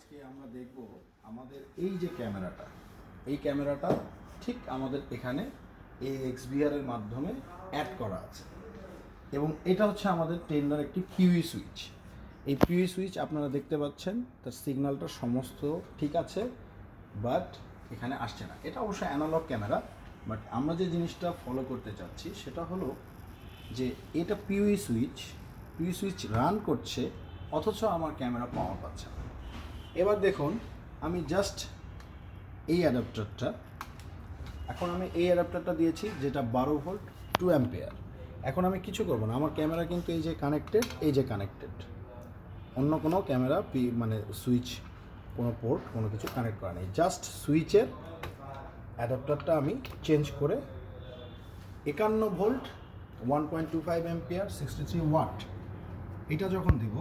আজকে আমরা দেখব আমাদের এই যে ক্যামেরাটা, এই ক্যামেরাটা ঠিক আমাদের এখানে এই এক্সবিআর এর মাধ্যমে অ্যাড করা আছে এবং এটা হচ্ছে আমাদের টেন্ডার একটি পিউই সুইচ। এই পিউই সুইচ আপনারা দেখতে পাচ্ছেন, তার সিগন্যালটা সমস্ত ঠিক আছে, বাট এখানে আসছে না। এটা অবশ্য অ্যানালগ ক্যামেরা, বাট আমরা যে জিনিসটা ফলো করতে চাচ্ছি সেটা হলো যে এটা পিউই সুইচ রান করছে, অথচ আমার ক্যামেরা পাওয়ার পাচ্ছে না। এবার দেখুন, আমি জাস্ট এই অ্যাডাপ্টারটা এই অ্যাডাপ্টারটা দিয়েছি, যেটা 12 ভোল্ট 2 অ্যাম্পিয়ার। এখন আমি কিছু করবো না, আমার ক্যামেরা কিন্তু এই যে কানেক্টেড, অন্য কোনো ক্যামেরা মানে সুইচ, কোনো পোর্ট, কোনো কিছু কানেক্ট করা নেই। জাস্ট সুইচের অ্যাডাপ্টারটা আমি চেঞ্জ করে 51 ভোল্ট 1.25 অ্যাম্পিয়ার 63 ওয়াট এটা যখন দিব,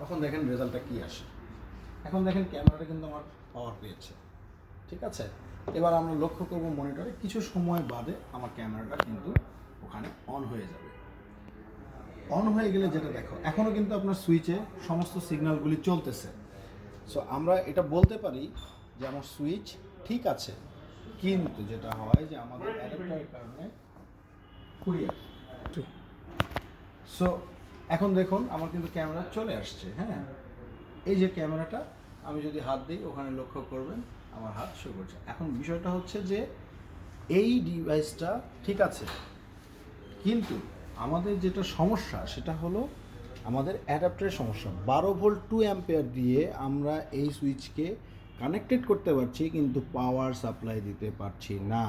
তখন দেখেন রেজাল্টটা কী আসে। এখন দেখেন ক্যামেরাটা কিন্তু আমার পাওয়ার পেয়েছে, ঠিক আছে। এবার আমরা লক্ষ্য করব মনিটরে, কিছু সময় বাদে আমার ক্যামেরাটা কিন্তু ওখানে অন হয়ে যাবে। অন হয়ে গেলে যেটা দেখো, এখনও কিন্তু আপনার সুইচে সমস্ত সিগন্যালগুলি চলতেছে। সো আমরা এটা বলতে পারি যে আমার সুইচ ঠিক আছে, কিন্তু যেটা হয় যে আমাদের অ্যাডাপ্টারের কারণে ঘুরিয়ে আসে। সো এখন দেখুন আমার কিন্তু ক্যামেরা চলে আসছে। হ্যাঁ, এই যে ক্যামেরাটা আমি যদি হাত দিই, ওখানে লক্ষ্য করবেন আমার হাত শো করছে। এখন বিষয়টা হচ্ছে যে এই ডিভাইসটা ঠিক আছে, কিন্তু আমাদের যেটা সমস্যা সেটা হলো আমাদের অ্যাডাপ্টারের সমস্যা। 12 ভোল্ট 2 অ্যাম্পিয়ার দিয়ে আমরা এই সুইচকে কানেক্টেড করতে পারছি, কিন্তু পাওয়ার সাপ্লাই দিতে পারছি না।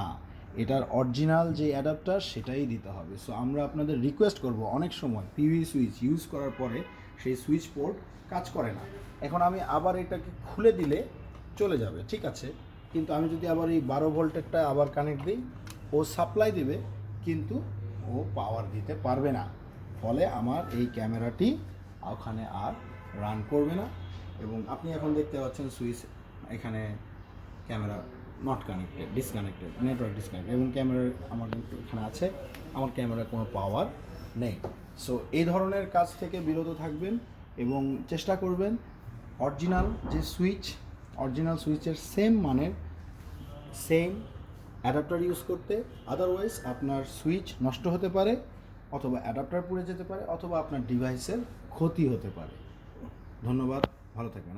এটার অরিজিনাল যে অ্যাডাপ্টার সেটাই দিতে হবে। সো আমরা আপনাদের রিকোয়েস্ট করব, অনেক সময় পিভি সুইচ ইউজ করার পরে সেই সুইচ পোর্ট কাজ করে না। এখন আমি আবার এটাকে খুলে দিলে চলে যাবে, ঠিক আছে, কিন্তু আমি যদি আবার এই 12 ভোল্টেরটা আবার কানেক্ট দিই, ও সাপ্লাই দেবে, কিন্তু ও পাওয়ার দিতে পারবে না। ফলে আমার এই ক্যামেরাটি ওখানে আর রান করবে না। এবং আপনি এখন দেখতে পাচ্ছেন সুইচ এখানে camera not connected, disconnected, network disconnected, এবং ক্যামেরার আমার কিন্তু এখানে আছে, আমার ক্যামেরার কোনো পাওয়ার নেই। সো এই ধরনের কাজ থেকে বিরত থাকবেন এবং চেষ্টা করবেন অরিজিনাল সুইচের সেম মানের সেম অ্যাডাপ্টার ইউজ করতে। আদারওয়াইজ আপনার সুইচ নষ্ট হতে পারে, অথবা অ্যাডাপ্টার পুড়ে যেতে পারে, অথবা আপনার ডিভাইসের ক্ষতি হতে পারে। ধন্যবাদ, ভালো থাকবেন।